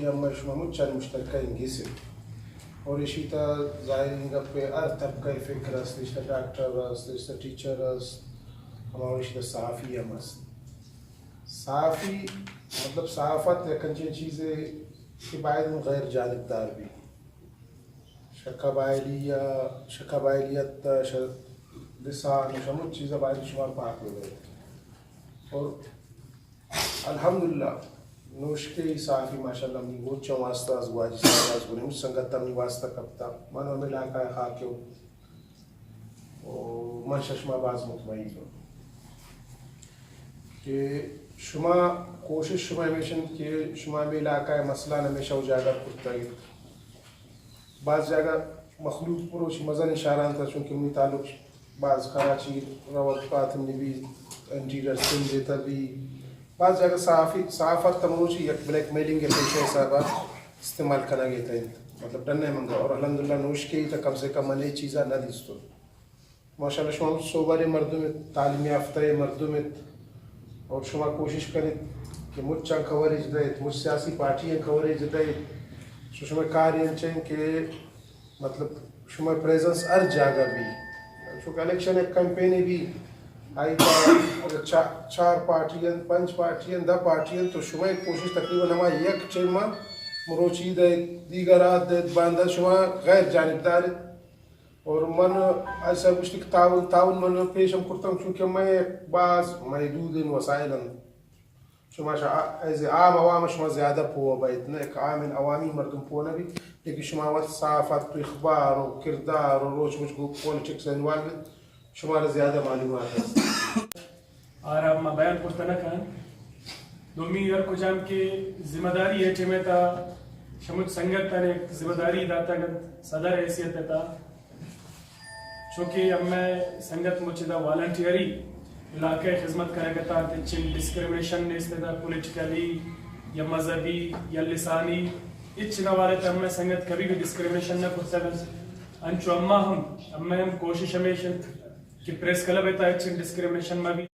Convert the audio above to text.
أما شو ممتشن مشتركين جسم ورشيتا زاين غبي أرتب كيف فكرة استيش دكتور استيش تيشر ہمارا رشتہ صحافی ہے صحافی مطلب صحافت ایک انچی چیزیں کہ باید غیر جانبدار بھی شقبائلیت لسان شمت چیزیں باید شمار پاک ہو گئے اور الحمدللہ نوشکے صحافی ماشاءاللہ منی وہ چون واسطہ از واجی ساز گنے مجھ سنگتا منی واسطہ کبتا منو میں لاکا ہے خاکیو اور من ششمہ باز مطمئن ہوں کہ شما کوشش شما ہمیشن کہ شما میں علاقہ مسئلہ ہمیشہ اجاگر کرتا ہے بعض جگہ مخلوط پروش مزن اشاران تھا چونکہ منی تعلق بعض کراچی روت پاتم بھی انٹیریئر سندھ دیتا بھی بعض جگہ صحافت تمروچی یک بلیک میلنگ کے پیشہ حسابہ استعمال کرنا گیا تھا مطلب ڈننے منگا اور الحمدللہ نوش کے ہی تھا کم سے کم انہیں چیزاں نہ دیستو ماشاءاللہ شما صوبر مردم تعلیم یافتہ مردم اور شما کوشش کریں کہ مجھ چاہ کوریج دے مجھ سیاسی پارٹیاں کوریج دے شما کارین چاہیں کہ مطلب شما پریزنس ار جاگا بھی چونکہ الیکشن ایک کمپینی بھی آئی تا چار پارٹیاں پنچ پارٹیاں دا پارٹیاں تو شما ایک کوشش تقریباً ہما یک چیمہ مروچی دے دیگرات دے باندہ شما غیر جانبدار اور من ایسا گوشتی کہ تعاون من پیشم کرتا ہوں چونکہ میں بعض محدود وسائل شما ایز عام عوام شما زیادہ پو باید نا ایک عام عوامی مردم پو نبی لیکن شما وقت صحافت تو اخبار و کردار و روچ مجھ کو پولیٹکس انوالومنٹ شما زیادہ معلومات ہے اور اب میں بیان کرتا نہ کہاں دومی یار کو جام کے ذمہ داری ہے چمیں تا شمود سنگت تا ایک ذمہ داری داتا گند صدر حیثیت تا چونکہ اب میں سنگت مجھے والنٹیری علاقے خدمت کرے گا چل ڈسکریمنیشن نے استدا پولیٹیکلی یا مذہبی یا لسانی اس چیزوں والے تب میں سنگت کبھی بھی ڈسکریمنیشن نہ کرتا گا انچو ہم کوشش ہمیشہ کہ پریس کلب ہے تا ڈسکریمنیشن میں بھی